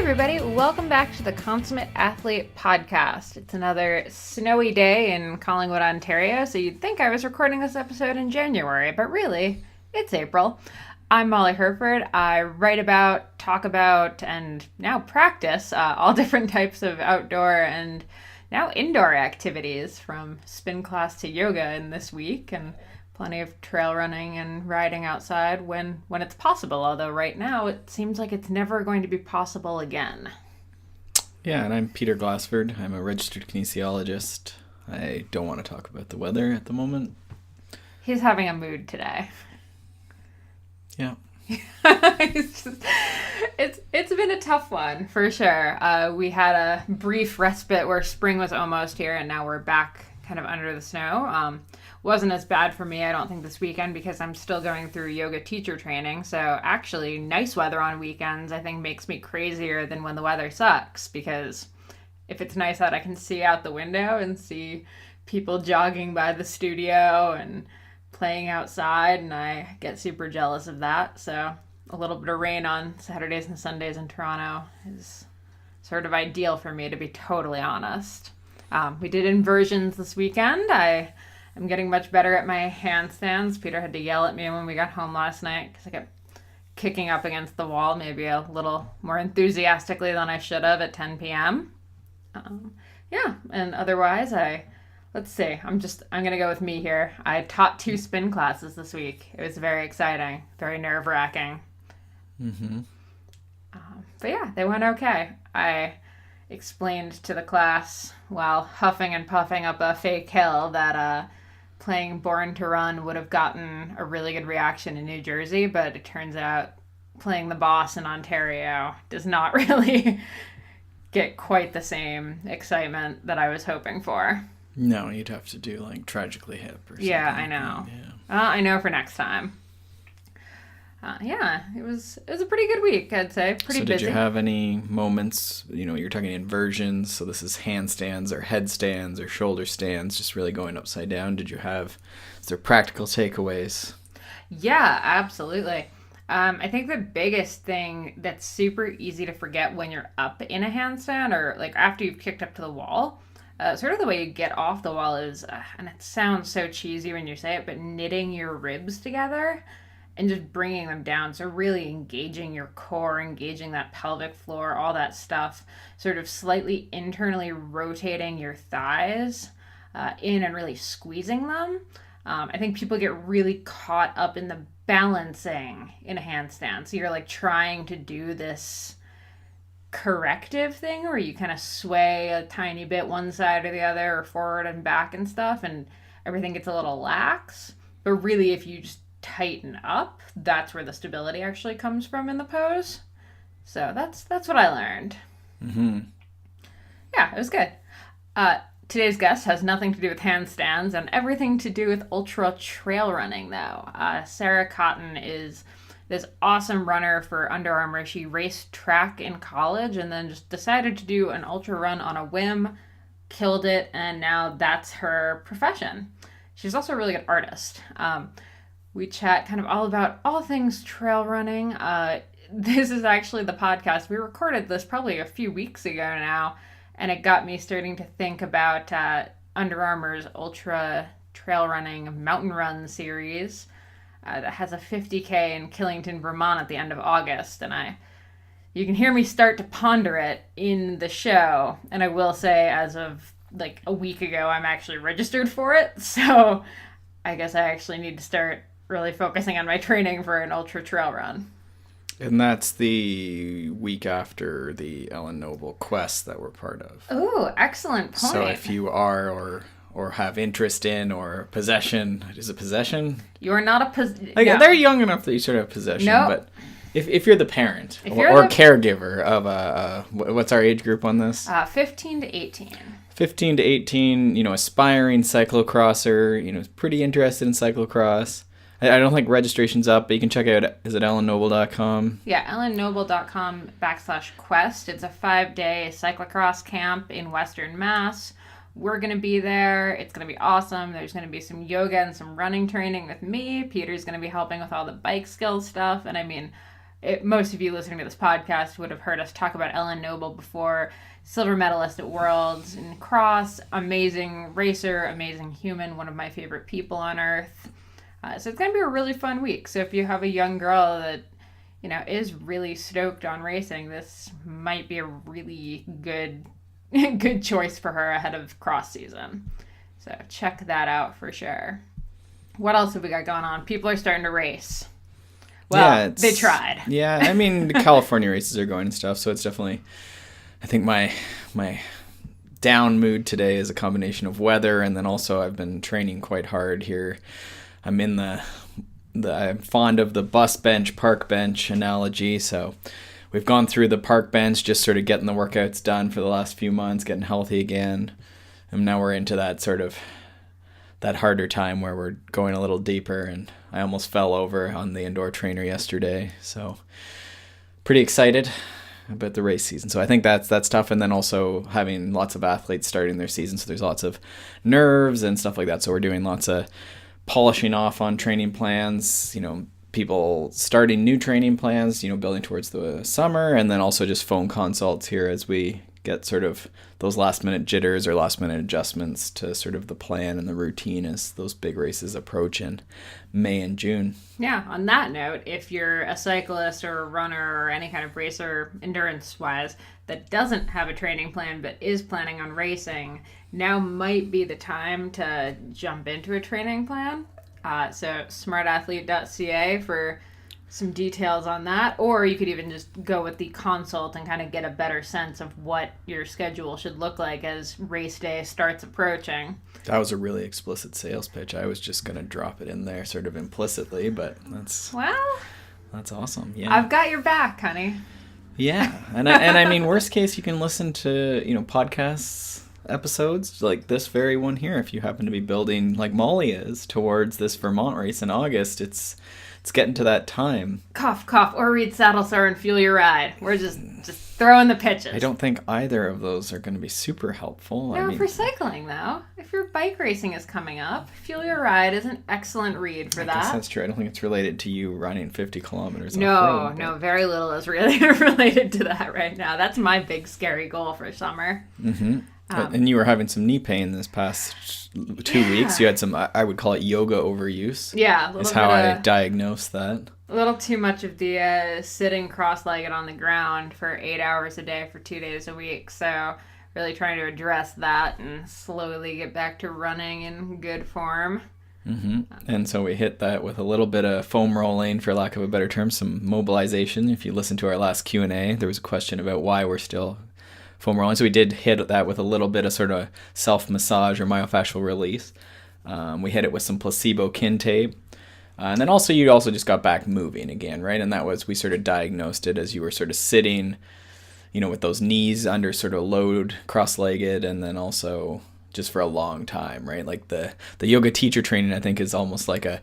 everybody, welcome back to the Consummate Athlete Podcast. It's another snowy day in Collingwood, Ontario, so you'd think I was recording this episode in January, but really, it's April. I'm Molly Hereford. I write about, talk about, and now practice all different types of outdoor and now indoor activities, from spin class to yoga in this week, and plenty of trail running and riding outside when it's possible, although right now it seems like it's never going to be possible again. Yeah, and I'm Peter Glassford. I'm a registered kinesiologist. I don't want to talk about the weather at the moment. He's having a mood today. Yeah. It's been a tough one, for sure. We had a brief respite where spring was almost here, and now we're back kind of under the snow. Wasn't as bad for me, I don't think, this weekend, because I'm still going through yoga teacher training. So actually, nice weather on weekends, I think, makes me crazier than when the weather sucks, because if it's nice out, I can see out the window and see people jogging by the studio and playing outside, and I get super jealous of that. So a little bit of rain on Saturdays and Sundays in Toronto is sort of ideal for me, to be totally honest. We did inversions this weekend. I'm getting much better at my handstands. Peter had to yell at me when we got home last night because I kept kicking up against the wall, maybe a little more enthusiastically than I should have at 10 p.m. Yeah, and otherwise, let's see, I'm going to go with me here. I taught 2 spin classes this week. It was very exciting, very nerve-wracking. Mm-hmm. But yeah, they went okay. I explained to the class while huffing and puffing up a fake hill that playing Born to Run would have gotten a really good reaction in New Jersey, but it turns out playing the boss in Ontario does not really get quite the same excitement that I was hoping for. No, you'd have to do like Tragically Hip or something. Yeah, I know. Yeah. I know for next time. Yeah, it was a pretty good week, I'd say. Pretty busy. So did you have any moments, you're talking inversions, so this is handstands or headstands or shoulder stands, just really going upside down. Is there practical takeaways? Yeah, absolutely. I think the biggest thing that's super easy to forget when you're up in a handstand, or like after you've kicked up to the wall, sort of the way you get off the wall is, and it sounds so cheesy when you say it, but knitting your ribs together and just bringing them down. So really engaging your core, engaging that pelvic floor, all that stuff, sort of slightly internally rotating your thighs in and really squeezing them. I think people get really caught up in the balancing in a handstand. So you're like trying to do this corrective thing where you kind of sway a tiny bit one side or the other, or forward and back and stuff, and everything gets a little lax. But really, if you just tighten up, that's where the stability actually comes from in the pose. So that's what I learned. Mm-hmm. Yeah, it was good. Today's guest has nothing to do with handstands and everything to do with ultra trail running, though. Sarah Cotton is this awesome runner for Under Armour. She raced track in college and then just decided to do an ultra run on a whim, killed it, and now that's her profession. She's also a really good artist. We chat kind of all about all things trail running. This is actually the podcast. We recorded this probably a few weeks ago now, and it got me starting to think about Under Armour's Ultra Trail Running Mountain Run series that has a 50K in Killington, Vermont at the end of August. And you can hear me start to ponder it in the show. And I will say, as of like a week ago, I'm actually registered for it. So I guess I actually need to start really focusing on my training for an ultra trail run. And that's the week after the Ellen Noble Quest that we're part of. Oh, excellent point. So if you are or have interest in or possession, is it possession? You're not a possession. Like, no. They're young enough that you sort of have possession, nope. But if you're the parent or caregiver of what's our age group on this? 15 to 18. 15 to 18, aspiring cyclocrosser, pretty interested in cyclocross. I don't think registration's up, but you can check out, is it ellennoble.com? Yeah, ellennoble.com/quest. It's a 5-day cyclocross camp in Western Mass. We're going to be there. It's going to be awesome. There's going to be some yoga and some running training with me. Peter's going to be helping with all the bike skill stuff. And I mean, most of you listening to this podcast would have heard us talk about Ellen Noble before. Silver medalist at Worlds in cross, amazing racer, amazing human, one of my favorite people on earth. So it's going to be a really fun week. So if you have a young girl that, is really stoked on racing, this might be a really good choice for her ahead of cross season. So check that out for sure. What else have we got going on? People are starting to race. Well, they tried. Yeah, I mean, the California races are going and stuff, so it's definitely, I think my down mood today is a combination of weather, and then also I've been training quite hard here. I'm in I'm fond of the bus bench, park bench analogy, so we've gone through the park bench, just sort of getting the workouts done for the last few months, getting healthy again, and now we're into that sort of that harder time where we're going a little deeper, and I almost fell over on the indoor trainer yesterday, so pretty excited about the race season. So I think that's tough, and then also having lots of athletes starting their season, so there's lots of nerves and stuff like that, so we're doing lots of polishing off on training plans, people starting new training plans, building towards the summer, and then also just phone consults here as we get sort of those last minute jitters or last minute adjustments to sort of the plan and the routine as those big races approach in May and June. Yeah, on that note, if you're a cyclist or a runner or any kind of racer endurance wise that doesn't have a training plan but is planning on racing, now might be the time to jump into a training plan. So smartathlete.ca for some details on that, or you could even just go with the consult and kind of get a better sense of what your schedule should look like as race day starts approaching. That was a really explicit sales pitch. I was just going to drop it in there sort of implicitly, but that's awesome. Yeah, I've got your back, honey. Yeah, and I mean, worst case, you can listen to podcasts episodes like this very one here if you happen to be building like Molly is towards this Vermont race in August. It's getting to that time. Cough, cough, or read Saddle Star and Fuel Your Ride. We're just throwing the pitches. I don't think either of those are going to be super helpful. No, for cycling, though. If your bike racing is coming up, Fuel Your Ride is an excellent read for that. I guess that's true. I don't think it's related to you running 50 kilometers off-road. No, very little is really related to that right now. That's my big scary goal for summer. Mm-hmm. And you were having some knee pain this past 2 weeks. You had some, I would call it yoga overuse. Yeah. Is how I diagnosed that. A little too much of the sitting cross-legged on the ground for 8 hours a day for 2 days a week. So really trying to address that and slowly get back to running in good form. Mm-hmm. And so we hit that with a little bit of foam rolling, for lack of a better term, some mobilization. If you listen to our last Q&A, there was a question about why we're still foam rolling. So we did hit that with a little bit of sort of self-massage or myofascial release. We hit it with some placebo kin tape. And then also you also just got back moving again, right? And that was, we sort of diagnosed it as you were sort of sitting, with those knees under sort of load, cross-legged, and then also just for a long time, right? Like the yoga teacher training, I think, is almost like a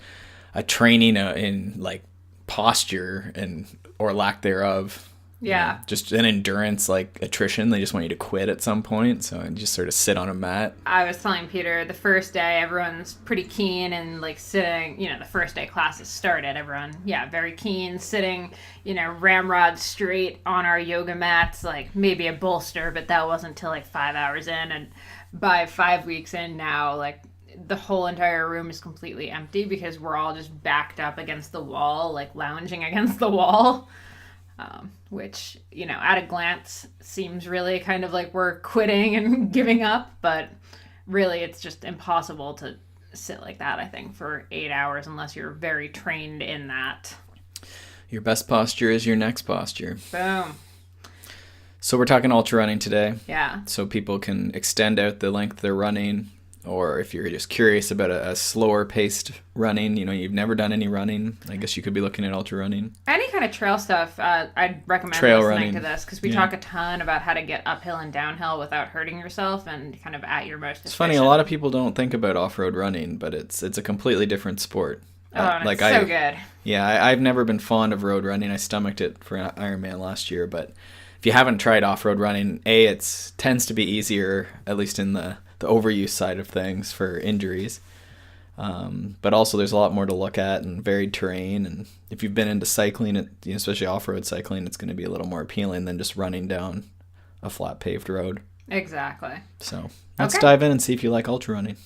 training in like posture and or lack thereof. Yeah. Just an endurance, like attrition. They just want you to quit at some point. So you just sort of sit on a mat. I was telling Peter the first day, everyone's pretty keen and like sitting, the first day classes started. Everyone, very keen, sitting, ramrod straight on our yoga mats, like maybe a bolster, but that wasn't till like 5 hours in. And by 5 weeks in now, like the whole entire room is completely empty because we're all just backed up against the wall, like lounging against the wall. Which, at a glance seems really kind of like we're quitting and giving up, but really it's just impossible to sit like that, I think, for 8 hours unless you're very trained in that. Your best posture is your next posture. Boom. So we're talking ultra running today. Yeah. So people can extend out the length they're running, or if you're just curious about a slower paced running, you've never done any running, I guess you could be looking at ultra running. Any kind of trail stuff, I'd recommend trail listening running. To this because we talk a ton about how to get uphill and downhill without hurting yourself and kind of at your most efficient. It's funny, a lot of people don't think about off-road running, but it's a completely different sport. It's so good. Yeah, I've never been fond of road running. I stomached it for Ironman last year, but if you haven't tried off-road running, it tends to be easier, at least in the overuse side of things for injuries. But also there's a lot more to look at and varied terrain. And if you've been into cycling, especially off-road cycling, it's going to be a little more appealing than just running down a flat paved road. Exactly. So let's dive in and see if you like ultra running.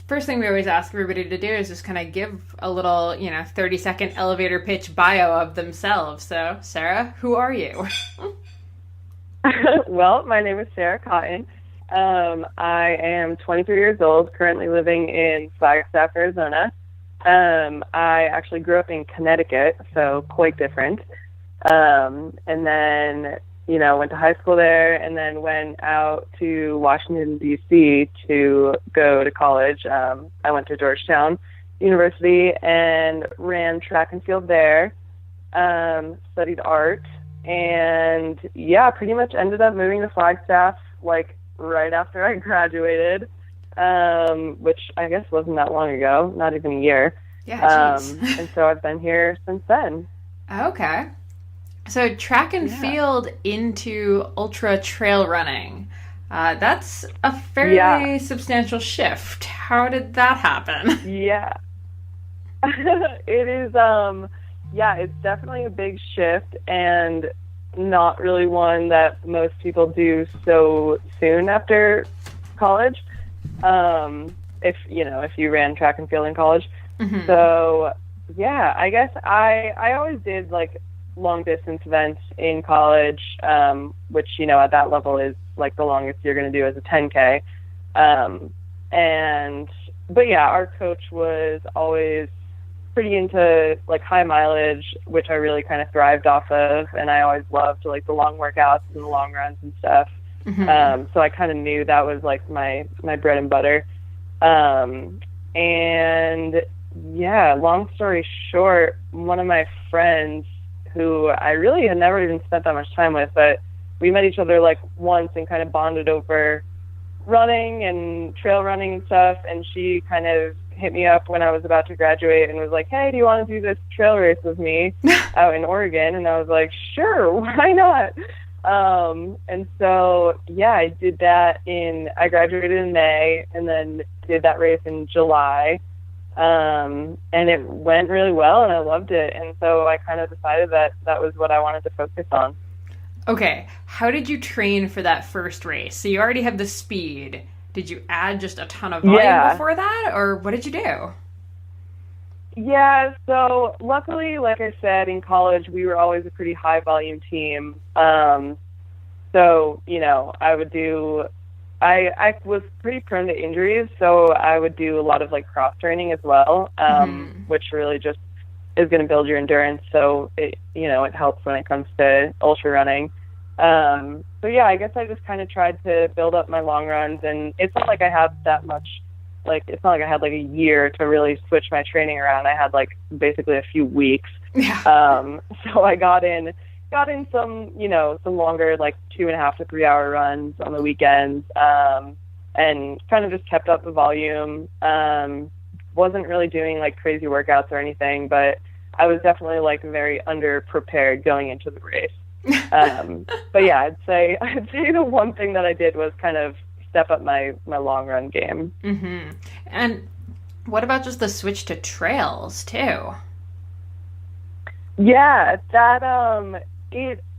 First thing we always ask everybody to do is just kind of give a little, 30-second elevator pitch bio of themselves. So, Sarah, who are you? Well, my name is Sarah Cotton. I am 23 years old, currently living in Flagstaff, Arizona. I actually grew up in Connecticut, so quite different. And then, went to high school there and then went out to Washington, D.C. to go to college. I went to Georgetown University and ran track and field there, studied art, and pretty much ended up moving to Flagstaff, right after I graduated, which I guess wasn't that long ago, not even a year. Yeah, and so I've been here since then. Okay. So track and field into ultra trail running. That's a fairly substantial shift. How did that happen? Yeah. It is, it's definitely a big shift, and not really one that most people do so soon after college. If you ran track and field in college. Mm-hmm. So I guess I always did long distance events in college, which, at that level is the longest you're going to do as a 10K. Our coach was always pretty into high mileage, which I really kind of thrived off of, and I always loved the long workouts and the long runs and stuff. Mm-hmm. So I kind of knew that was my bread and butter. Long story short, one of my friends who I really had never even spent that much time with, but we met each other once and kind of bonded over running and trail running and stuff, and she kind of hit me up when I was about to graduate and was like, hey, do you want to do this trail race with me out in Oregon? And I was like, sure, why not? And so, I did that I graduated in May and then did that race in July. And it went really well and I loved it. And so I kind of decided that was what I wanted to focus on. Okay. How did you train for that first race? So you already have the speed. Did you add just a ton of volume before that, or what did you do? Yeah, so luckily, like I said, in college, we were always a pretty high volume team. I was pretty prone to injuries, so I would do a lot of cross training as well, which really just is going to build your endurance. So it helps when it comes to ultra running. I guess I just kind of tried to build up my long runs, and it's not like I had that much, it's not like I had a year to really switch my training around. I had basically a few weeks. Yeah. So I got in some, some longer, 2.5 to 3 hour runs on the weekends, and kind of just kept up the volume. Wasn't really doing crazy workouts or anything, but I was definitely very underprepared going into the race. I'd say the one thing that I did was kind of step up my long run game. Mm-hmm. And what about just the switch to trails too? Yeah, that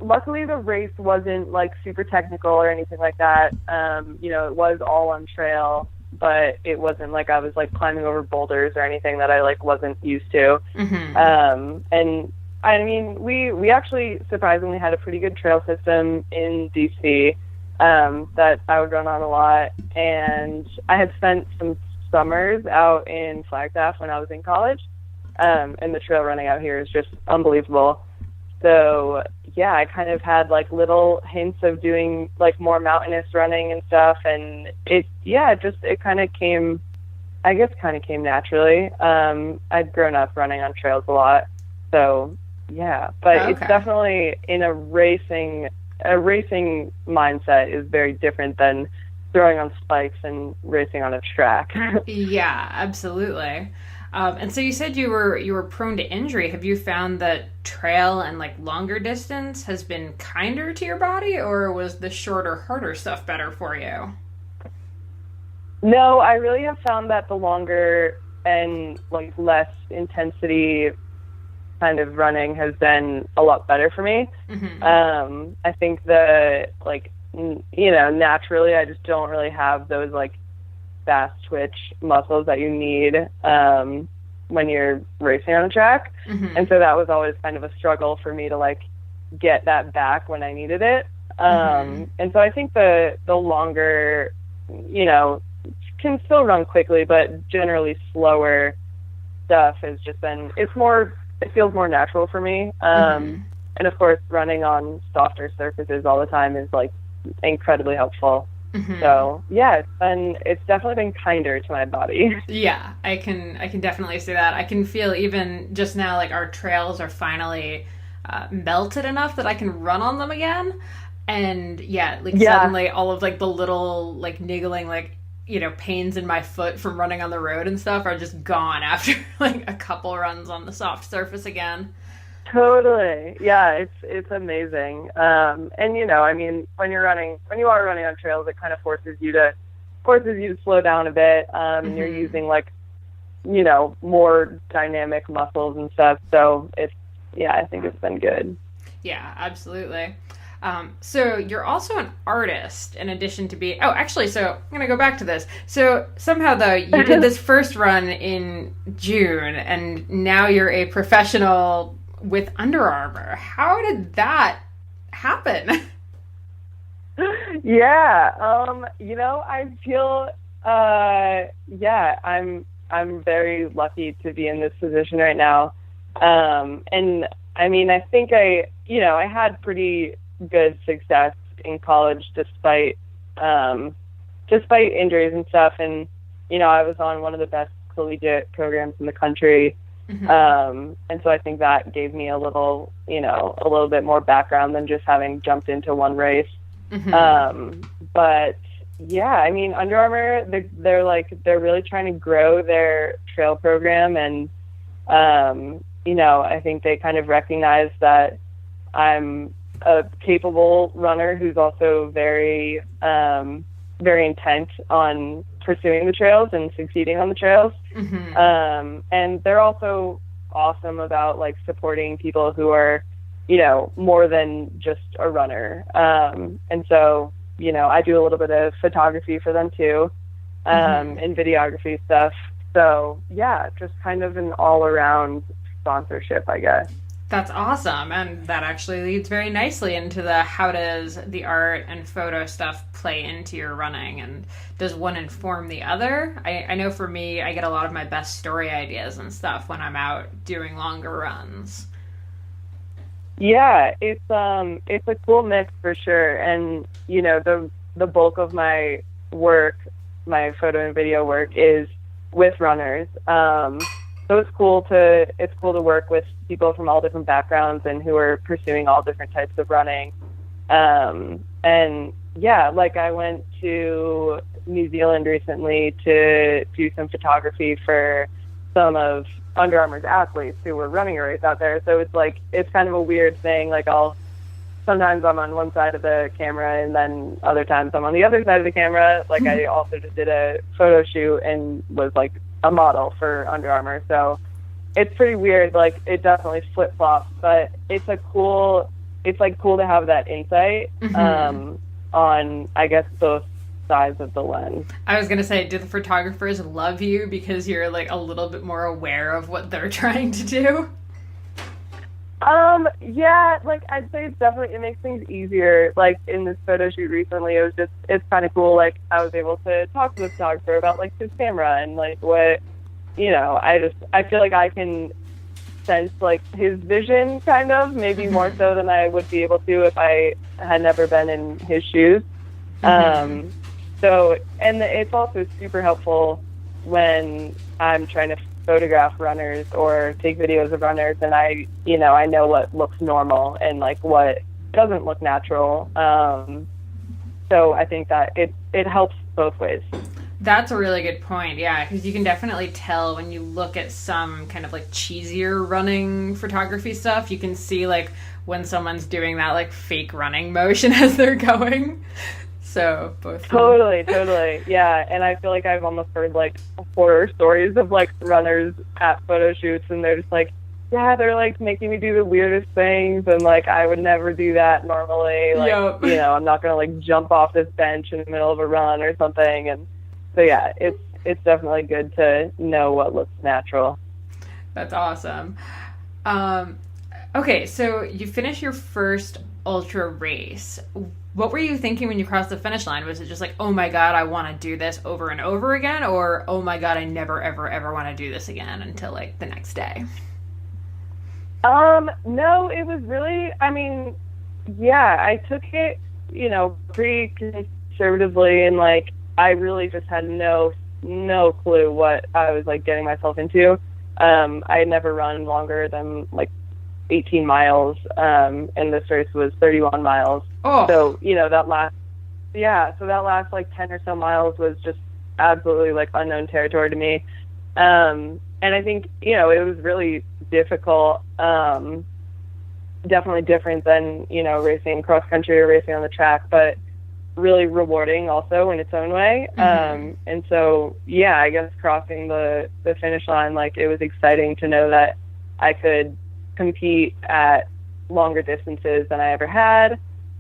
luckily the race wasn't super technical or anything like that. It was all on trail, but it wasn't I was climbing over boulders or anything that I wasn't used to. Mm-hmm. And I mean, we actually surprisingly had a pretty good trail system in DC that I would run on a lot, and I had spent some summers out in Flagstaff when I was in college, and the trail running out here is just unbelievable. So I kind of had little hints of doing more mountainous running and stuff, and it kind of came naturally. I'd grown up running on trails a lot, so but it's definitely in a racing mindset is very different than throwing on spikes and racing on a track. Yeah, absolutely. And so you said you were prone to injury. Have you found that trail and longer distance has been kinder to your body, or was the shorter, harder stuff better for you? No, I really have found that the longer and like less intensity kind of running has been a lot better for me. I think naturally I just don't really have those like fast twitch muscles that you need when you're racing on a track. And so that was always kind of a struggle for me to like get that back when I needed it. And so I think the longer, can still run quickly, but generally slower stuff has just been, it feels more natural for me. And of course, running on softer surfaces all the time is like incredibly helpful. So yeah, it's definitely been kinder to my body. Yeah, I can definitely see that. I can feel even just now like our trails are finally melted enough that I can run on them again. And suddenly all of like the little like niggling like pains in my foot from running on the road and stuff are just gone after like a couple runs on the soft surface again. Totally. Yeah, it's amazing. And I mean, when you are running on trails, it kind of forces you to slow down a bit. And you're using like, more dynamic muscles and stuff. So I think it's been good. Yeah, absolutely. So you're also an artist in addition to being... Oh, actually, so I'm going to go back to this. So somehow, though, you did this first run in June, and now you're a professional with Under Armour. How did that happen? Yeah, I feel, I'm very lucky to be in this position right now. And I mean, I think I had pretty good success in college despite injuries and stuff. And, I was on one of the best collegiate programs in the country. And so I think that gave me a little bit more background than just having jumped into one race. But yeah, I mean, Under Armour, they're really trying to grow their trail program. And, I think they kind of recognize that I'm a capable runner who's also very, very intent on pursuing the trails and succeeding on the trails. And they're also awesome about like supporting people who are, more than just a runner. And so, I do a little bit of photography for them too, and videography stuff. So yeah, just kind of an all around sponsorship, I guess. That's awesome. And that actually leads very nicely into the how does the art and photo stuff play into your running, and does one inform the other? I know for me, I get a lot of my best story ideas and stuff when I'm out doing longer runs. Yeah, it's a cool mix for sure. And, the bulk of my work, my photo and video work is with runners. So it's cool to work with people from all different backgrounds and who are pursuing all different types of running. And yeah, like I went to New Zealand recently to do some photography for some of Under Armour's athletes who were running a race out there. So it's kind of a weird thing. Like sometimes I'm on one side of the camera and then other times I'm on the other side of the camera. Like I also just did a photo shoot and was like a model for Under Armour. So it's pretty weird. Like it definitely flip flops, but it's cool to have that insight on, I guess, both sides of the lens. I was gonna say, do the photographers love you because you're like a little bit more aware of what they're trying to do? Yeah, like I'd say it makes things easier. Like in this photo shoot recently, it's kind of cool. Like I was able to talk to the photographer about like his camera and like what, I feel like I can sense like his vision kind of, maybe more so than I would be able to if I had never been in his shoes. So, and it's also super helpful when I'm trying to photograph runners or take videos of runners, and I know what looks normal and like what doesn't look natural. So I think that it helps both ways. That's a really good point, yeah, because you can definitely tell when you look at some kind of like cheesier running photography stuff, you can see like when someone's doing that like fake running motion as they're going. So both. Totally. Yeah. And I feel like I've almost heard like horror stories of like runners at photo shoots, and they're just like, yeah, they're like making me do the weirdest things, and like I would never do that normally. Like, Yep. you know, I'm not gonna like jump off this bench in the middle of a run or something. And so yeah, it's definitely good to know what looks natural. That's awesome. Okay, so you finished your first ultra race. What were you thinking when you crossed the finish line? Was it just like, oh my God, I want to do this over and over again? Or, oh my God, I never, ever, ever want to do this again until like the next day? No, it was really, I mean, yeah, I took it, you know, pretty conservatively, and like, I really just had no clue what I was like getting myself into. I had never run longer than like 18 miles, and this race was 31 miles. Oh. So, you know, that last like 10 or so miles was just absolutely like unknown territory to me. And I think, you know, it was really difficult, definitely different than, you know, racing cross country or racing on the track, but really rewarding also in its own way. And so, yeah, I guess crossing the finish line, like, it was exciting to know that I could compete at longer distances than I ever had,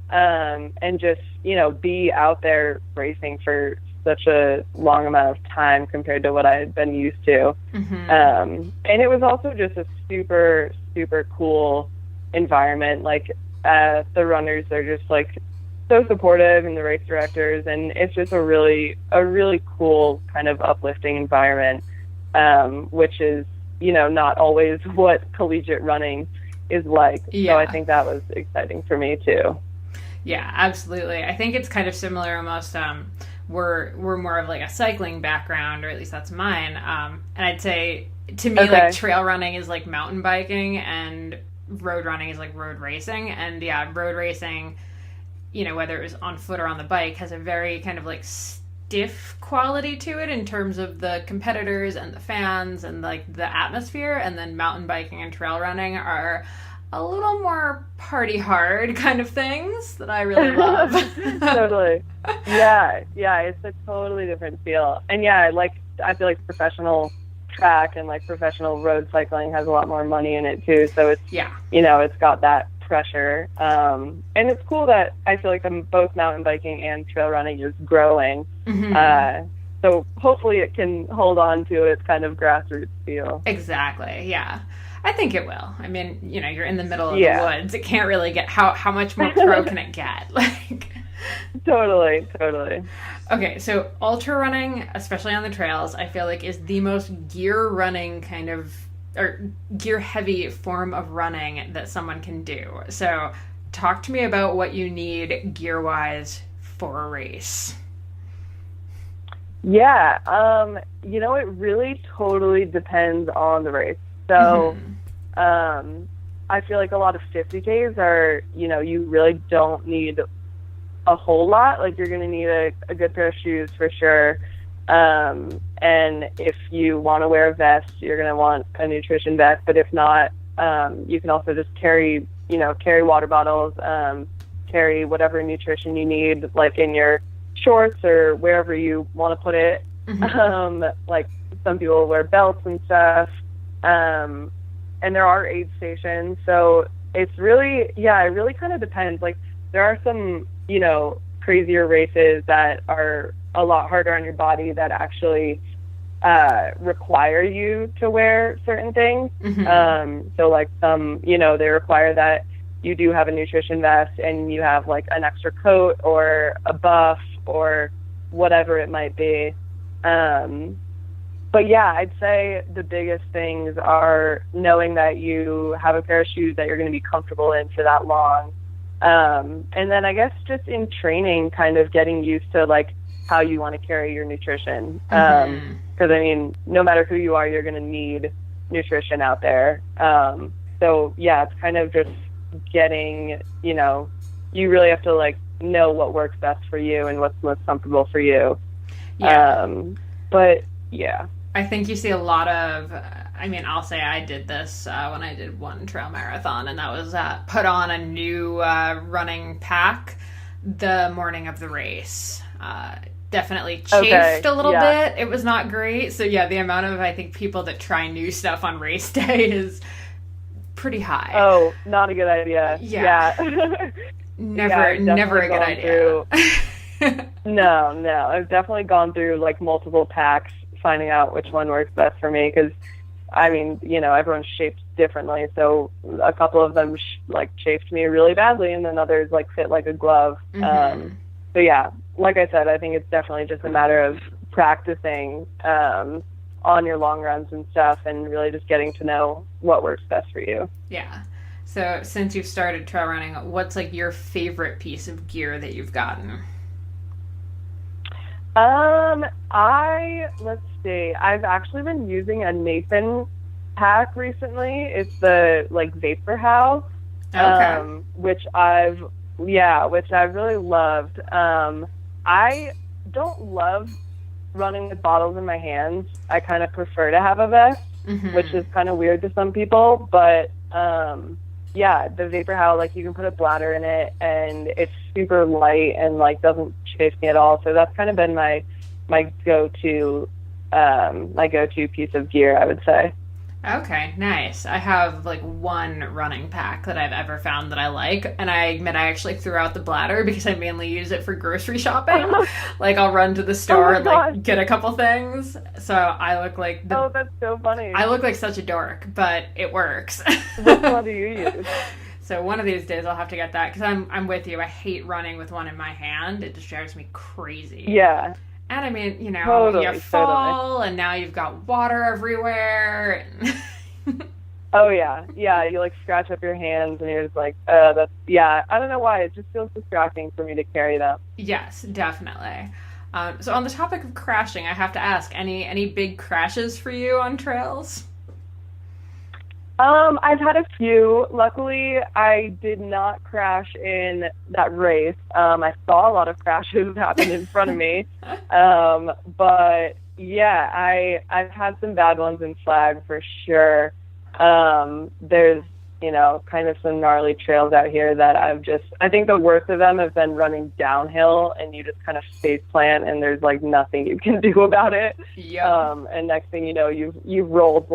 and just, you know, be out there racing for such a long amount of time compared to what I had been used to. And it was also just a super, super cool environment. Like, the runners are just like so supportive, and the race directors, and it's just a really cool kind of uplifting environment, which is, you know, not always what collegiate running is like. Yeah. So I think that was exciting for me too. Yeah, absolutely. I think it's kind of similar almost. We're more of like a cycling background, or at least that's mine. And I'd say to me, like, trail running is like mountain biking, and road running is like road racing. And yeah, road racing, you know, whether it was on foot or on the bike, has a very kind of like stiff quality to it in terms of the competitors and the fans and like the atmosphere. And then mountain biking and trail running are a little more party hard kind of things that I really love. Totally. Yeah, it's a totally different feel. And yeah, like, I feel like professional track and like professional road cycling has a lot more money in it too. So it's, you know, it's got that pressure. And it's cool that I feel like both mountain biking and trail running is growing. So hopefully it can hold on to its kind of grassroots feel. Exactly. Yeah. I think it will. I mean, you know, you're in the middle of the woods. It can't really get, how much more pro can it get? Like, Totally. Okay, so ultra running, especially on the trails, I feel like is the most gear running kind of, or gear heavy form of running that someone can do. So talk to me about what you need gear wise for a race. Yeah, you know, it really totally depends on the race. So, I feel like a lot of 50Ks are, you know, you really don't need a whole lot. Like, you're going to need a good pair of shoes for sure. And if you want to wear a vest, you're going to want a nutrition vest. But if not, you can also just carry water bottles, carry whatever nutrition you need, like in your shorts or wherever you want to put it. Like, some people wear belts and stuff. And there are aid stations, so it's really, it really kind of depends. Like, there are some, you know, crazier races that are a lot harder on your body that actually require you to wear certain things. So like some, you know, they require that you do have a nutrition vest and you have like an extra coat or a buff or whatever it might be. But yeah, I'd say the biggest things are knowing that you have a pair of shoes that you're going to be comfortable in for that long. And then I guess just in training, kind of getting used to like how you want to carry your nutrition. Because I mean, no matter who you are, you're going to need nutrition out there. So yeah, it's kind of just getting, you know, you really have to like know what works best for you and what's most comfortable for you. But yeah. I think you see a lot of, I mean, I'll say I did this when I did one trail marathon, and that was put on a new running pack the morning of the race. Definitely chafed a little bit. It was not great. So yeah, the amount of, I think, people that try new stuff on race day is pretty high. Oh, not a good idea. Yeah. Never a good idea. No. I've definitely gone through like multiple packs, finding out which one works best for me. Because, I mean, everyone's shaped differently. So a couple of them chafed me really badly, and then others fit like a glove. So yeah, like I said, I think it's definitely just a matter of practicing on your long runs and stuff, and really just getting to know what works best for you. Yeah. So since you've started trail running, what's your favorite piece of gear that you've gotten? Let's see. I've actually been using a Nathan pack recently. It's the Vapor How, which I've really loved. I don't love running with bottles in my hands. I kind of prefer to have a vest, which is kind of weird to some people, but the Vapor How, you can put a bladder in it, and it's super light and doesn't chafe me at all. So that's kind of been my go-to piece of gear, I would say. Okay, nice. I have one running pack that I've ever found that I like, and I admit I actually threw out the bladder because I mainly use it for grocery shopping. I'll run to the store and get a couple things. So I look like Oh, that's so funny. I look like such a dork, but it works. Which one do you use? So one of these days I'll have to get that, because I'm with you. I hate running with one in my hand. It just drives me crazy. Yeah. And I mean, you fall, and now you've got water everywhere. Oh, yeah. Yeah, you scratch up your hands, and you're just that's, yeah. I don't know why. It just feels distracting for me to carry them. Yes, definitely. So on the topic of crashing, I have to ask, any big crashes for you on trails? I've had a few. Luckily, I did not crash in that race. I saw a lot of crashes happen in front of me. But yeah, I've had some bad ones in flag for sure. There's, kind of some gnarly trails out here that I think the worst of them have been running downhill, and you just kind of face plant, and there's nothing you can do about it. Yep. And next thing you know, you've rolled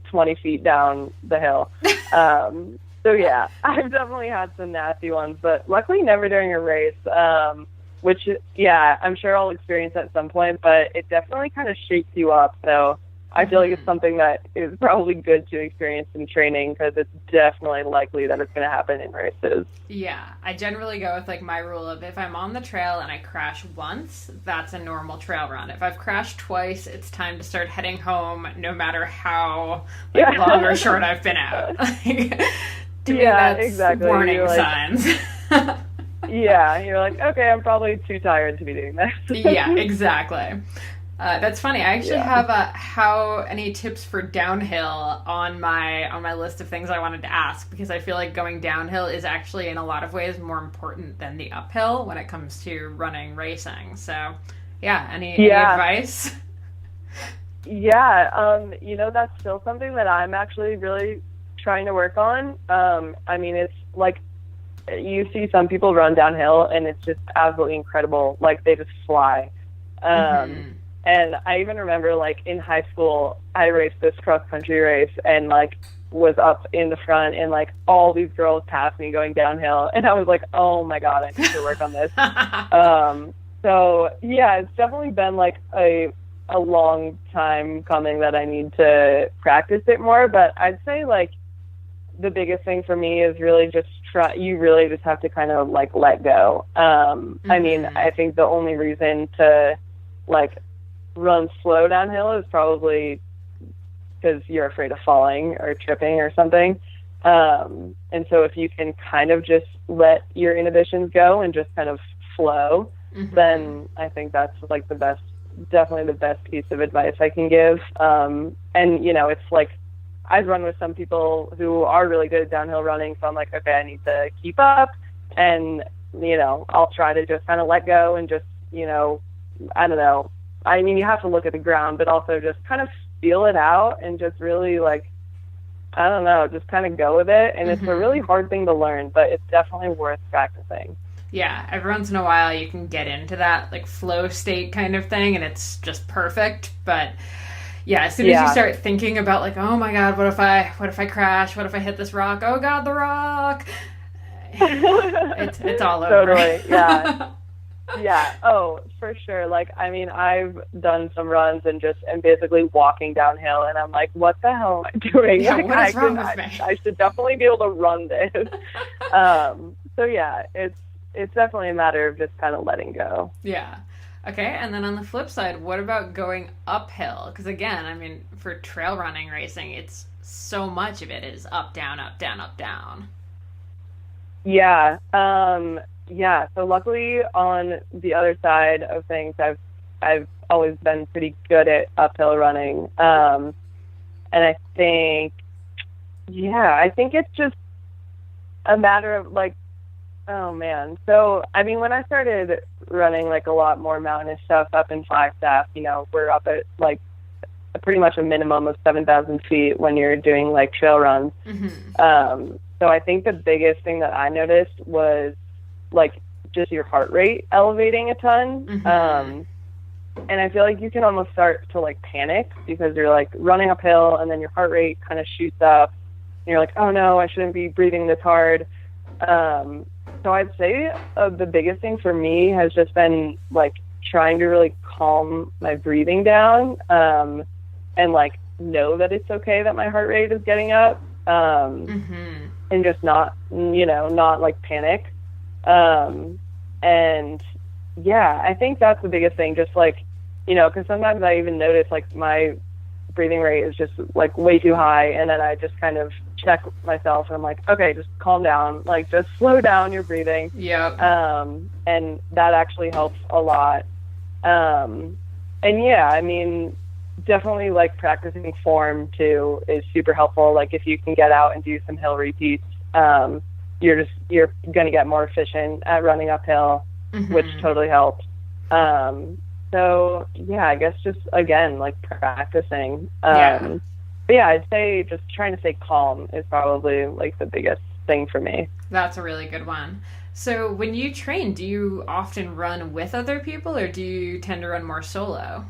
20 feet down the hill. So yeah, I've definitely had some nasty ones, but luckily never during a race, which, yeah, I'm sure I'll experience at some point, but it definitely kind of shakes you up. So I feel like it's something that is probably good to experience in training, because it's definitely likely that it's going to happen in races. Yeah, I generally go with my rule of, if I'm on the trail and I crash once, that's a normal trail run. If I've crashed twice, it's time to start heading home, no matter how long or short I've been out. To me, that's exactly. Warning signs. Yeah, you're okay, I'm probably too tired to be doing this. Yeah, exactly. That's funny. I actually have any tips for downhill on my list of things I wanted to ask, because I feel like going downhill is actually in a lot of ways more important than the uphill when it comes to running racing. So, yeah, any advice? Yeah, that's still something that I'm actually really trying to work on. I mean, it's you see some people run downhill, and it's just absolutely incredible. They just fly. And I even remember, in high school, I raced this cross-country race, and, was up in the front, and, all these girls passed me going downhill, and I was oh, my God, I need to work on this. So, yeah, it's definitely been, a long time coming that I need to practice it more, but I'd say, the biggest thing for me is really just you really just have to kind of, let go. I mean, I think the only reason to, run slow downhill is probably because you're afraid of falling or tripping or something. And so if you can kind of just let your inhibitions go and just kind of flow, then I think that's definitely the best piece of advice I can give. And, it's I've run with some people who are really good at downhill running. So I'm okay, I need to keep up, and, I'll try to just kind of let go and just, I don't know. I mean, you have to look at the ground, but also just kind of feel it out and just really, I don't know, just kind of go with it. And it's a really hard thing to learn, but it's definitely worth practicing. Yeah, every once in a while you can get into that like flow state kind of thing and it's just perfect. But yeah, as soon as you start thinking about like, oh my God, what if I crash? What if I hit this rock? Oh God, the rock. It's all over. Totally. Yeah. Yeah. Oh, for sure. Like, I mean, I've done some runs and just am basically walking downhill, and I'm like, what the hell am I doing? Yeah, like, what is wrong with me? I should definitely be able to run this. So yeah, it's definitely a matter of just kind of letting go. Yeah. Okay. And then on the flip side, what about going uphill? Because again, I mean, for trail running racing, it's so much of it is up, down, up, down, up, down. Yeah. Yeah. So luckily on the other side of things, I've always been pretty good at uphill running. And I think it's just a matter of like, oh man. So, I mean, when I started running like a lot more mountainous stuff up in Flagstaff, you know, we're up at like pretty much a minimum of 7,000 feet when you're doing like trail runs. Mm-hmm. So I think the biggest thing that I noticed was like just your heart rate elevating a ton. Mm-hmm. And I feel like you can almost start to like panic because you're like running uphill and then your heart rate kind of shoots up and you're like, oh no, I shouldn't be breathing this hard. So I'd say the biggest thing for me has just been like trying to really calm my breathing down, and like know that it's okay that my heart rate is getting up. Mm-hmm. And just not like panic. And yeah, I think that's the biggest thing. Just like, you know, because sometimes I even notice like my breathing rate is just like way too high. And then I just kind of check myself and I'm like, okay, just calm down, like just slow down your breathing. Yeah. And that actually helps a lot. And yeah, I mean, definitely like practicing form too is super helpful. Like if you can get out and do some hill repeats, you're going to get more efficient at running uphill, mm-hmm. which totally helps. So yeah, I guess just again, like practicing. But yeah, I'd say just trying to stay calm is probably like the biggest thing for me. That's a really good one. So when you train, do you often run with other people or do you tend to run more solo?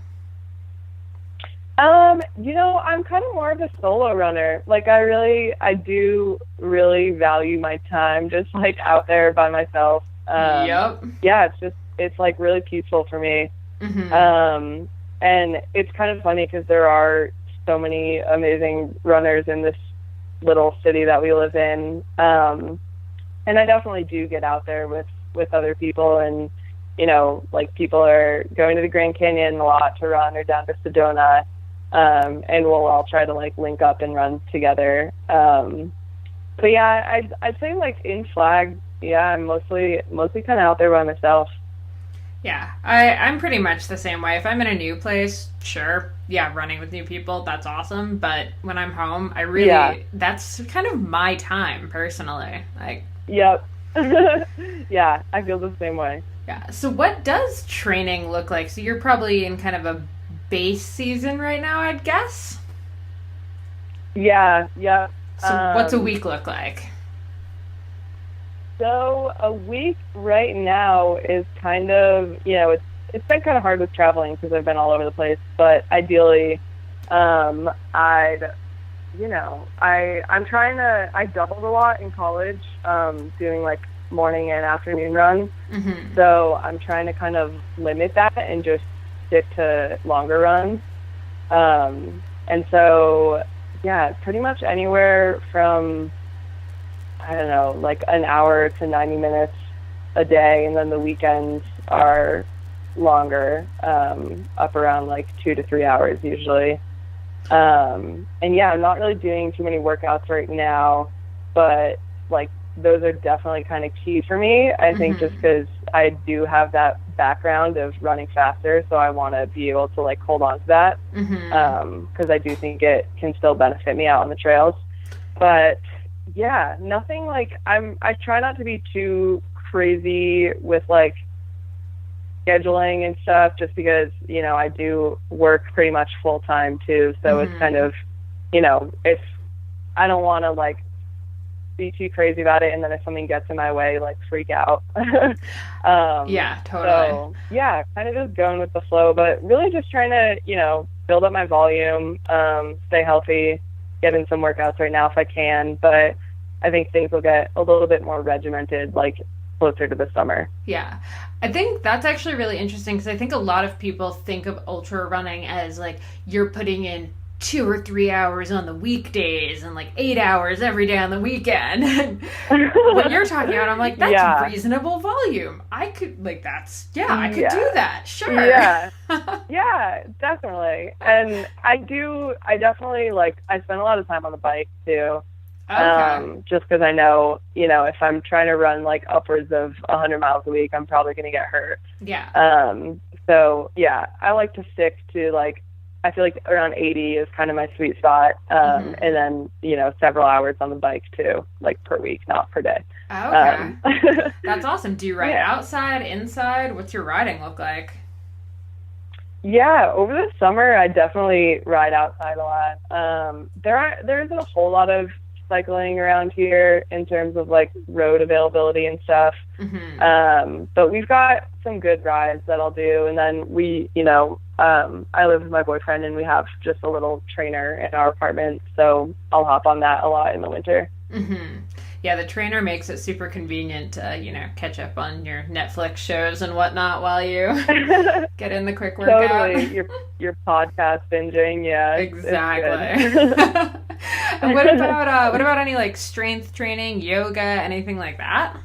You know, I'm kind of more of a solo runner. Like I do really value my time just like out there by myself. Yep. Yeah, it's like really peaceful for me. Mm-hmm. And it's kind of funny because there are so many amazing runners in this little city that we live in. And I definitely do get out there with other people, and, you know, like people are going to the Grand Canyon a lot to run or down to Sedona. And we'll all try to like link up and run together. But yeah, I'd say like in Flag, yeah, I'm mostly kind of out there by myself. Yeah, I'm pretty much the same way. If I'm in a new place, sure, yeah, running with new people, that's awesome. But when I'm home, that's kind of my time personally. Like, yep. Yeah, I feel the same way. Yeah. So what does training look like? So you're probably in kind of a base season right now, I'd guess? Yeah. So what's a week look like? So a week right now is kind of, you know, it's been kind of hard with traveling because I've been all over the place, but ideally, I doubled a lot in college, doing like morning and afternoon runs. Mm-hmm. So I'm trying to kind of limit that and just stick to longer runs. And so, yeah, pretty much anywhere from, I don't know, like an hour to 90 minutes a day. And then the weekends are longer, up around like 2 to 3 hours usually. And yeah, I'm not really doing too many workouts right now, but like those are definitely kind of key for me. I think mm-hmm. just because I do have that background of running faster, so I want to be able to like hold on to that, because I do think it can still benefit me out on the trails. But yeah, nothing like I try not to be too crazy with like scheduling and stuff, just because, you know, I do work pretty much full time too, so mm-hmm. it's kind of, you know, I don't want to like be too crazy about it, and then if something gets in my way, like freak out. Yeah, totally. So yeah, kind of just going with the flow, but really just trying to, build up my volume, stay healthy, get in some workouts right now if I can, but I think things will get a little bit more regimented, like closer to the summer. Yeah. I think that's actually really interesting because I think a lot of people think of ultra running as like you're putting in 2 or 3 hours on the weekdays and like 8 hours every day on the weekend. What you're talking about, I'm like, that's reasonable volume. I could I could do that. Sure. Yeah. Yeah, definitely. And I definitely I spend a lot of time on the bike too. Okay. Just because I know, if I'm trying to run like upwards of 100 miles a week, I'm probably going to get hurt. Yeah. So yeah, I like to stick to I feel like around 80 is kind of my sweet spot. And then, several hours on the bike too, per week, not per day. Okay. That's awesome. Do you ride outside, inside? What's your riding look like? Yeah, over the summer, I definitely ride outside a lot. There isn't a whole lot of cycling around here in terms of road availability and stuff. But we've got some good rides that I'll do. And then we, I live with my boyfriend and we have just a little trainer in our apartment. So I'll hop on that a lot in the winter. Yeah, the trainer makes it super convenient to, catch up on your Netflix shows and whatnot while you get in the quick workout. Totally. Your podcast binging, yeah. Exactly. And what about any strength training, yoga, anything like that?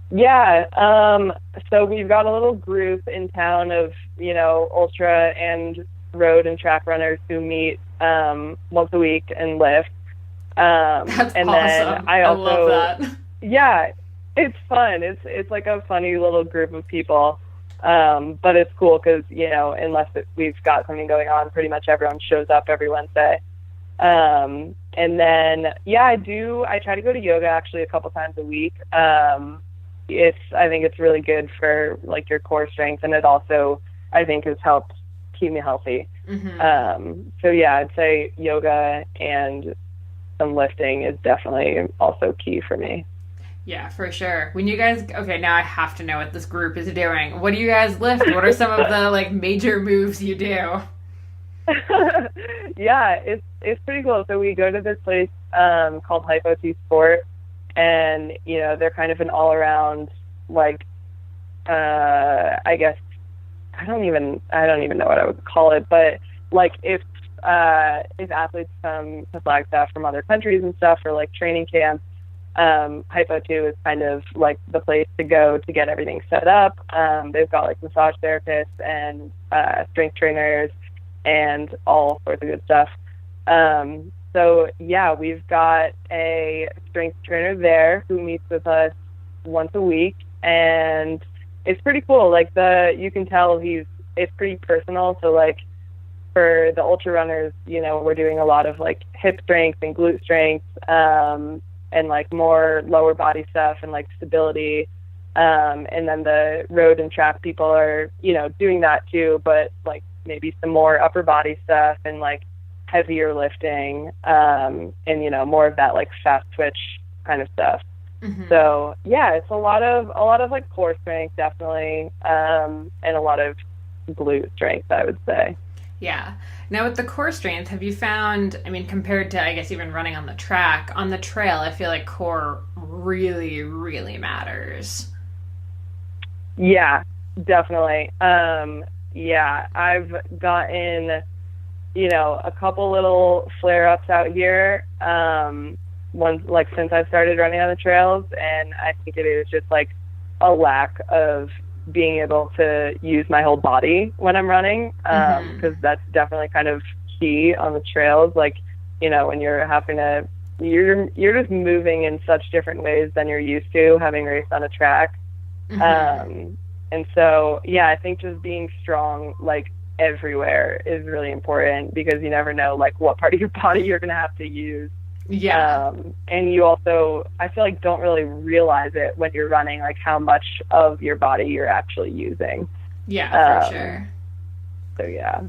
Yeah. So we've got a little group in town of, ultra and road and track runners who meet once a week and lift. That's and awesome. Then I love that. Yeah, it's fun. It's like a funny little group of people. But it's cool because, unless we've got something going on, pretty much everyone shows up every Wednesday. And then, I try to go to yoga actually a couple times a week. I think it's really good for your core strength, and it also, I think, has helped keep me healthy. So yeah, I'd say yoga and some lifting is definitely also key for me. Yeah, for sure. When you guys, okay, now I have to know what this group is doing. What do you guys lift? What are some of the major moves you do? Yeah, it's pretty cool. So we go to this place called Hypo 2 Sport, and they're kind of an all around I guess I don't even know what I would call it, but if athletes come to Flagstaff from other countries and stuff for training camps, Hypo 2 is kind of the place to go to get everything set up. They've got massage therapists and strength trainers and all sorts of good stuff. So yeah, we've got a strength trainer there who meets with us once a week, and it's pretty cool. You can tell it's pretty personal. So for the ultra runners, we're doing a lot of hip strength and glute strength, and more lower body stuff and stability. And then the road and track people are, doing that too, but maybe some more upper body stuff and heavier lifting, and more of that fast twitch kind of stuff. So yeah, it's a lot of core strength definitely, and a lot of glute strength, I would say. Yeah. Now with the core strength, have you found, compared to, I guess, even running on the track, on the trail, I feel like core really, really matters. Yeah, definitely. Yeah, I've gotten, a couple little flare-ups out here, since I've started running on the trails, and I think it is just a lack of being able to use my whole body when I'm running, because that's definitely kind of key on the trails. When you're you're just moving in such different ways than you're used to having raced on a track. And so, yeah, I think just being strong, everywhere is really important, because you never know, what part of your body you're going to have to use. Yeah. And you also, I feel don't really realize it when you're running, how much of your body you're actually using. Yeah, for sure. So, yeah.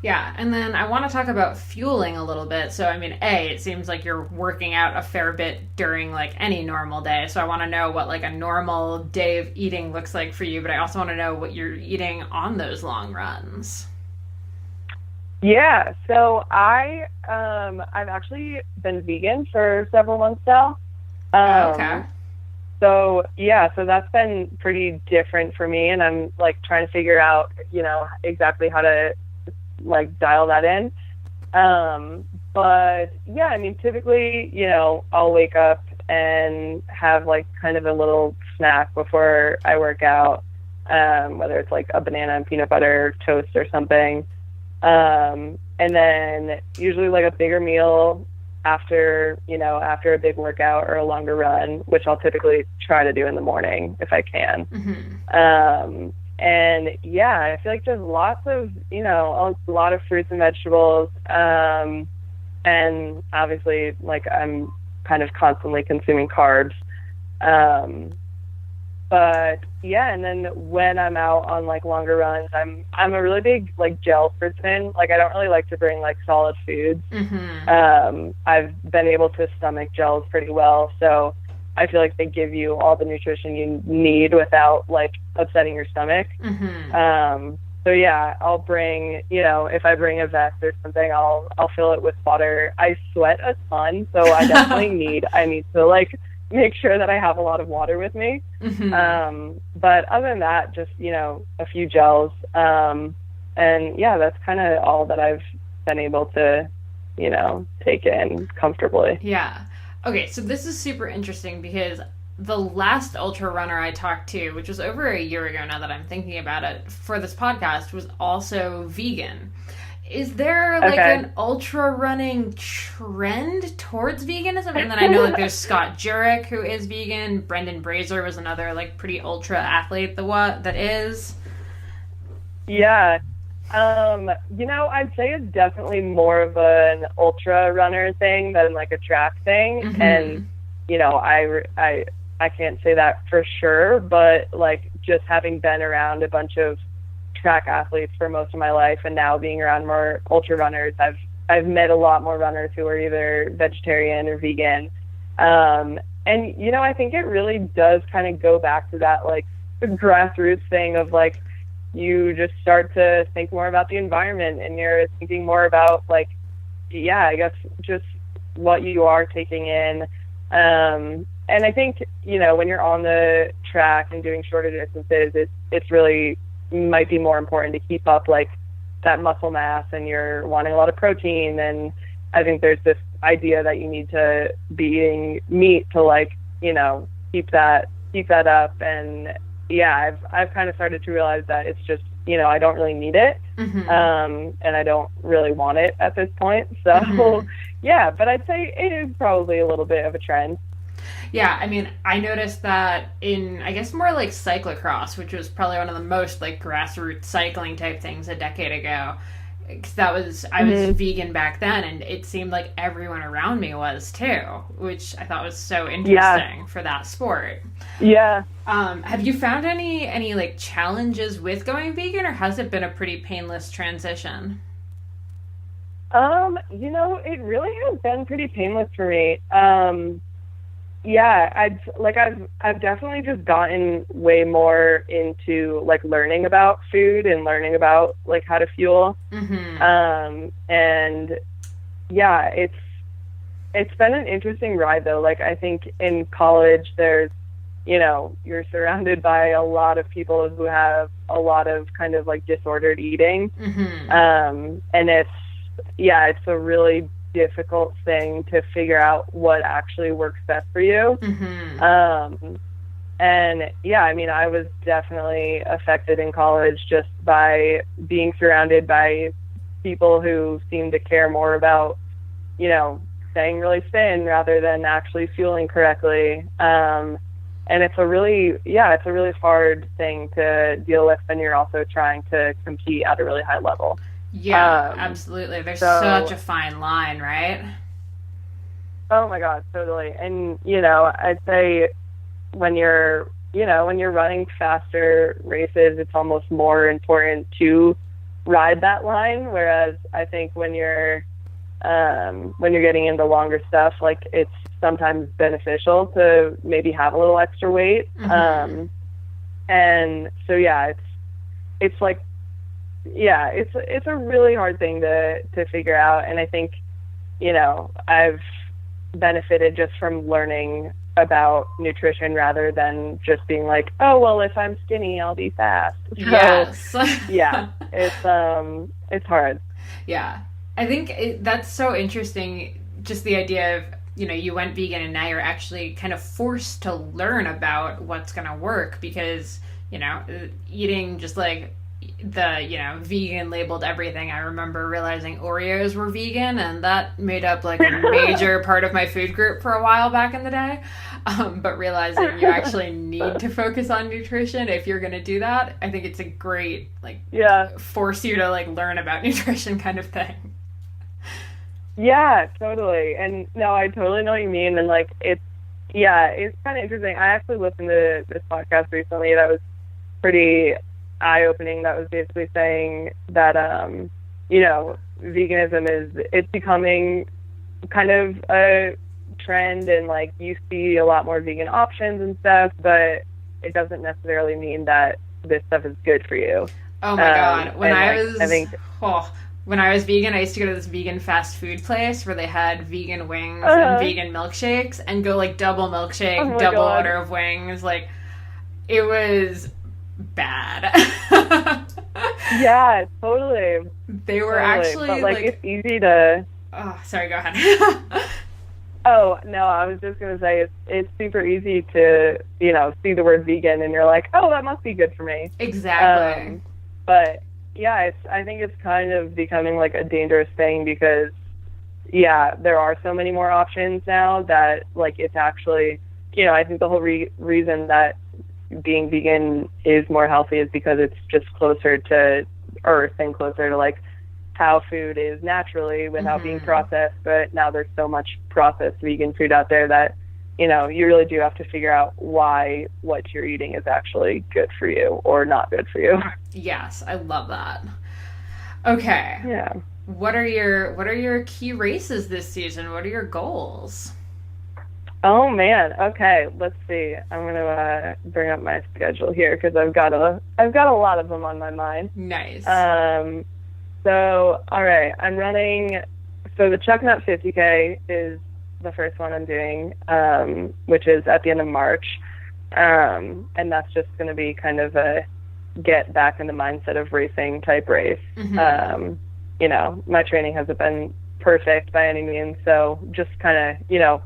Yeah, and then I want to talk about fueling a little bit. So, I mean, it seems like you're working out a fair bit during like any normal day. So I want to know what like a normal day of eating looks like for you, but I also want to know what you're eating on those long runs. Yeah, so I've actually been vegan for several months now. Okay. So that's been pretty different for me, and I'm like trying to figure out, exactly how to like dial that in. But yeah, I mean, typically, I'll wake up and have like kind of a little snack before I work out, whether it's like a banana and peanut butter toast or something. And then usually like a bigger meal after a big workout or a longer run, which I'll typically try to do in the morning if I can. Mm-hmm. And yeah, I feel like there's lots of, a lot of fruits and vegetables. And obviously like I'm kind of constantly consuming carbs. But yeah, and then when I'm out on like longer runs, I'm a really big like gel person. Like I don't really like to bring like solid foods. Mm-hmm. I've been able to stomach gels pretty well, so I feel like they give you all the nutrition you need without like upsetting your stomach. Mm-hmm. So yeah, I'll bring, if I bring a vest or something, I'll fill it with water. I sweat a ton, so I definitely I need to like make sure that I have a lot of water with me. Mm-hmm. But other than that, just, a few gels. And yeah, that's kind of all that I've been able to, take in comfortably. Yeah. Okay, so this is super interesting because the last ultra runner I talked to, which was over a year ago now that I'm thinking about it, for this podcast was also vegan. Is there like an ultra running trend towards veganism? And then I know like there's Scott Jurek who is vegan. Brendan Brazier was another like pretty ultra athlete that is. Yeah. I'd say it's definitely more of an ultra runner thing than like a track thing. Mm-hmm. And, I can't say that for sure, but like just having been around a bunch of track athletes for most of my life and now being around more ultra runners, I've met a lot more runners who are either vegetarian or vegan. And, I think it really does kind of go back to that like grassroots thing of like, you just start to think more about the environment and you're thinking more about like, yeah, I guess just what you are taking in. And I think, when you're on the track and doing shorter distances, it's really might be more important to keep up like that muscle mass and you're wanting a lot of protein. And I think there's this idea that you need to be eating meat to like, keep that up. And yeah, I've kind of started to realize that it's just, I don't really need it. Mm-hmm. And I don't really want it at this point. So Mm-hmm. yeah, but I'd say it is probably a little bit of a trend. Yeah, I mean, I noticed that in, I guess, more like cyclocross, which was probably one of the most like grassroots cycling type things a decade ago. Because I was vegan back then, and it seemed like everyone around me was too, which I thought was so interesting for that sport. Yeah. Have you found any like challenges with going vegan, or has it been a pretty painless transition? It really has been pretty painless for me. Yeah, I've definitely just gotten way more into like learning about food and learning about like how to fuel. Mm-hmm. And yeah, it's been an interesting ride though. Like I think in college there's, you're surrounded by a lot of people who have a lot of kind of like disordered eating. Mm-hmm. And it's a really difficult thing to figure out what actually works best for you. Mm-hmm. And yeah, I mean, I was definitely affected in college just by being surrounded by people who seemed to care more about, staying really thin rather than actually fueling correctly. And it's a really hard thing to deal with when you're also trying to compete at a really high level. Yeah, absolutely. There's such a fine line, right? Oh my God, totally. And, I'd say when you're running faster races, it's almost more important to ride that line. Whereas I think when you're getting into longer stuff, like it's sometimes beneficial to maybe have a little extra weight. And so, yeah, it's like, yeah, it's a really hard thing to figure out. And I think, you know, I've benefited just from learning about nutrition rather than just being like, oh, well, if I'm skinny, I'll be fast. So, yes. yeah, it's hard. Yeah. I think that's so interesting, just the idea of, you know, you went vegan and now you're actually kind of forced to learn about what's going to work, because, you know, eating just like the, you know, vegan labeled everything. I remember realizing Oreos were vegan, and that made up like a major part of my food group for a while back in the day. But realizing you actually need to focus on nutrition if you're going to do that, I think it's a great, like, force you to like learn about nutrition kind of thing. Yeah, totally. And no, I totally know what you mean. And like, it's kind of interesting. I actually listened to this podcast recently that was pretty eye-opening. That was basically saying that, you know, veganism it's becoming kind of a trend, and like you see a lot more vegan options and stuff, but it doesn't necessarily mean that this stuff is good for you. Oh my God. When I was vegan, I used to go to this vegan fast food place where they had vegan wings and vegan milkshakes, and go like double milkshake, double order of wings. Like, it was bad. Yeah, totally. They were actually but, like it's easy to. Oh, sorry. Go ahead. Oh no, I was just gonna say it's super easy to, you know, see the word vegan and you're like, oh, that must be good for me. Exactly. But yeah, I think it's kind of becoming like a dangerous thing, because yeah, there are so many more options now that like it's actually, you know, I think the whole reason that being vegan is more healthy is because it's just closer to earth and closer to like how food is naturally without being processed. But now there's so much processed vegan food out there that, you know, you really do have to figure out why what you're eating is actually good for you or not good for you. Yes, I love that. Okay. Yeah. What are your key races this season? What are your goals? Oh man. Okay. Let's see. I'm gonna bring up my schedule here because I've got a lot of them on my mind. Nice. So all right, I'm running. So the Chuck Nut 50K is the first one I'm doing, which is at the end of March, and that's just going to be kind of a get back in the mindset of racing type race. You know, my training hasn't been perfect by any means, so just kind of, you know,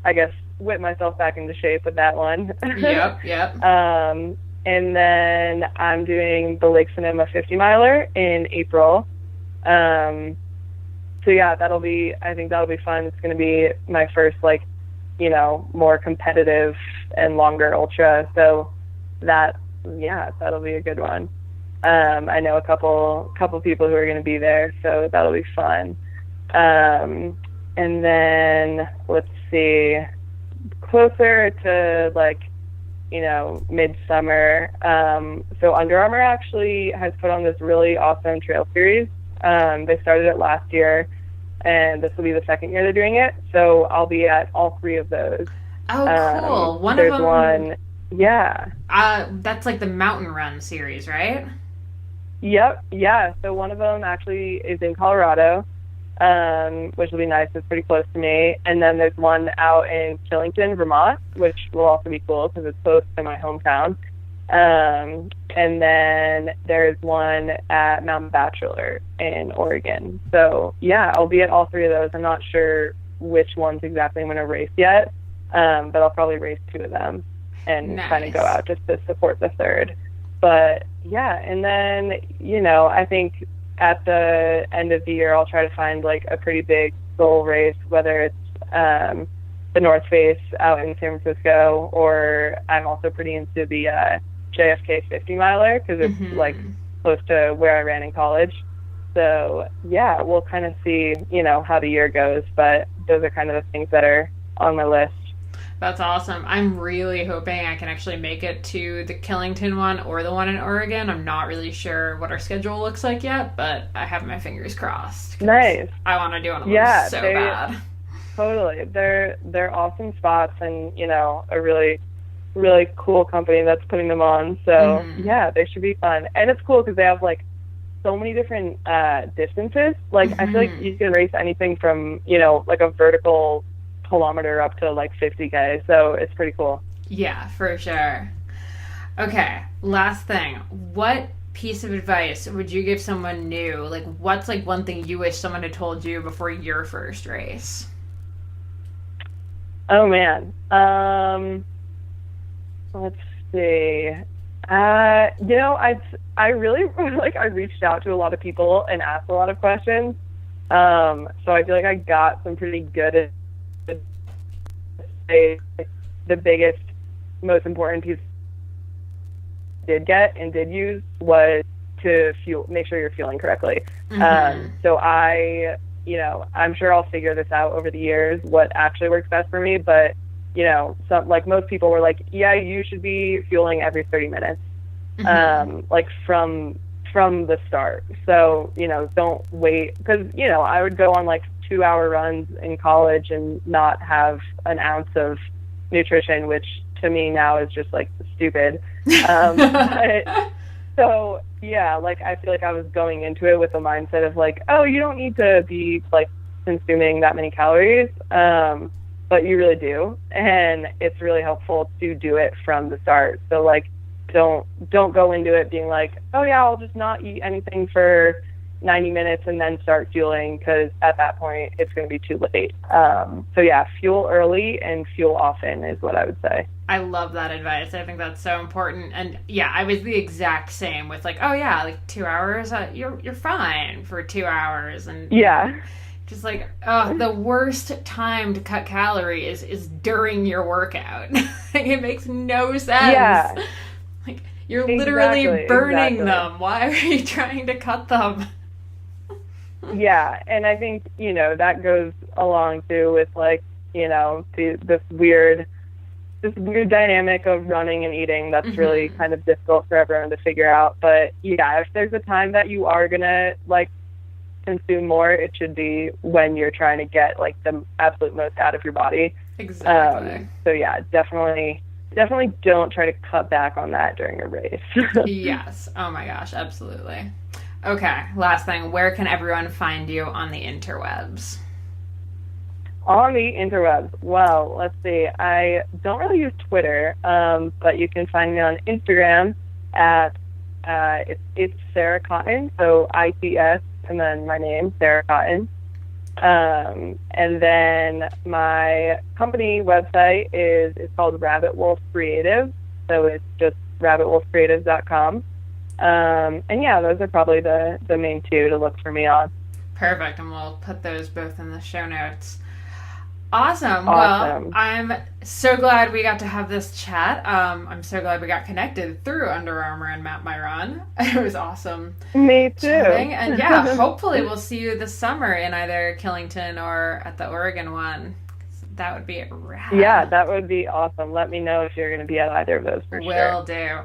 I guess whip myself back into shape with that one. Yep. And then I'm doing the Lake Sonoma 50 miler in April. So yeah, I think that'll be fun. It's going to be my first, like, you know, more competitive and longer ultra. So that'll be a good one. I know a couple people who are going to be there, so that'll be fun. And then let's see, closer to like, you know, midsummer. So Under Armour actually has put on this really awesome trail series. They started it last year, and this will be the second year they're doing it. So I'll be at all three of those. Oh, cool. There's one. Yeah. That's like the Mountain Run series, right? Yep. Yeah. So one of them actually is in Colorado, which will be nice. It's pretty close to me. And then there's one out in Killington, Vermont, which will also be cool because it's close to my hometown. And then there's one at Mount Bachelor in Oregon. So yeah, I'll be at all three of those. I'm not sure which ones exactly I'm going to race yet, but I'll probably race two of them and kind of go out just to support the third. But yeah, and then, you know, I think at the end of the year, I'll try to find like a pretty big goal race, whether it's the North Face out in San Francisco, or I'm also pretty into the JFK 50 miler because it's like close to where I ran in college. So yeah, we'll kind of see, you know, how the year goes, but those are kind of the things that are on my list. That's awesome. I'm really hoping I can actually make it to the Killington one or the one in Oregon. I'm not really sure what our schedule looks like yet, but I have my fingers crossed. Nice. I want to do one of them so bad. Totally. They're awesome spots, and, you know, a really, really cool company that's putting them on. So, yeah, they should be fun. And it's cool because they have, like, so many different distances. Like, I feel like you can race anything from, you know, like a vertical kilometer up to, like, 50K. So it's pretty cool. Yeah, for sure. Okay, last thing. What piece of advice would you give someone new? Like, what's, like, one thing you wish someone had told you before your first race? Oh, man. Let's see. You know, I really, like, I reached out to a lot of people and asked a lot of questions. So I feel like I got some pretty good, the biggest, most important piece I did get and did use was to make sure you're fueling correctly. So you know, I'm sure I'll figure this out over the years, what actually works best for me. But, you know, like most people were like, yeah, you should be fueling every 30 minutes, like from the start. So, you know, don't wait. Because, you know, I would go on like 2-hour runs in college and not have an ounce of nutrition, which to me now is just like stupid. So, yeah, like, I feel like I was going into it with the mindset of, like, oh, you don't need to be, like, consuming that many calories, but you really do, and it's really helpful to do it from the start. So, like, don't go into it being like, oh, yeah, I'll just not eat anything for 90 minutes and then start fueling, because at that point, it's going to be too late. So, yeah, fuel early and fuel often is what I would say. I love that advice. I think that's so important. And yeah, I was the exact same with like, oh yeah, like 2 hours, you're fine for 2 hours. And yeah, just like, oh, the worst time to cut calories is during your workout. Like, it makes no sense. Yeah. Like, you're literally burning them. Why are you trying to cut them? Yeah, and I think, you know, that goes along too with, like, you know, this weird dynamic of running and eating that's really kind of difficult for everyone to figure out. But yeah, if there's a time that you are gonna, like, consume more, it should be when you're trying to get, like, the absolute most out of your body. Exactly. So yeah, definitely don't try to cut back on that during a race. Yes. Oh my gosh, absolutely. Okay, last thing. Where can everyone find you on the interwebs? On the interwebs, well, let's see. I don't really use Twitter, but you can find me on Instagram at it's Sarah Cotton, so ITS and then my name, Sarah Cotton. And then my company website is called Rabbit Wolf Creative, so it's just rabbitwolfcreative.com. And yeah, those are probably the main two to look for me on. Perfect, and we'll put those both in the show notes. Awesome. Well, I'm so glad we got to have this chat. I'm so glad we got connected through Under Armour and Map My Run. It was awesome. Me too. Chatting. And yeah, hopefully we'll see you this summer in either Killington or at the Oregon one. That would be rad. Yeah, that would be awesome. Let me know if you're going to be at either of those for sure. Will do.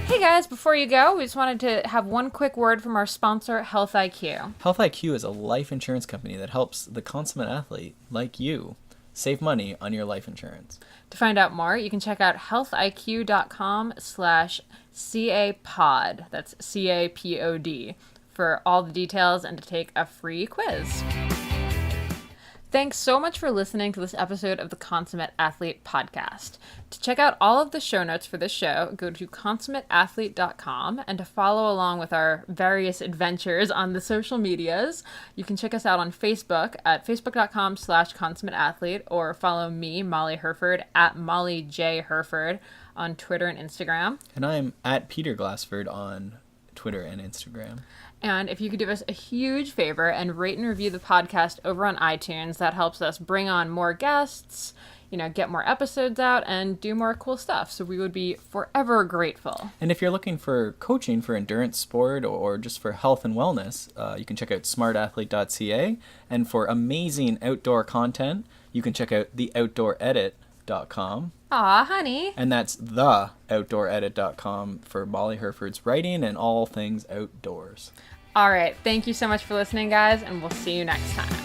Hey guys, before you go, we just wanted to have one quick word from our sponsor, Health IQ. Health IQ is a life insurance company that helps the consummate athlete, like you, save money on your life insurance. To find out more, you can check out healthiq.com/CAPOD. That's CAPOD for all the details and to take a free quiz. Thanks so much for listening to this episode of the Consummate Athlete Podcast. To check out all of the show notes for this show, go to consummateathlete.com, and to follow along with our various adventures on the social medias, you can check us out on Facebook at facebook.com/consummateathlete, or follow me, Molly Hereford, at Molly J. Hereford on Twitter and Instagram. And I'm at Peter Glassford on Twitter and Instagram. And if you could do us a huge favor and rate and review the podcast over on iTunes, that helps us bring on more guests, get more episodes out, and do more cool stuff. So we would be forever grateful. And if you're looking for coaching for endurance sport or just for health and wellness, you can check out smartathlete.ca. And for amazing outdoor content, you can check out theoutdooredit.com. Aw, honey. And that's theoutdooredit.com for Molly Hereford's writing and all things outdoors. All right. Thank you so much for listening, guys, and we'll see you next time.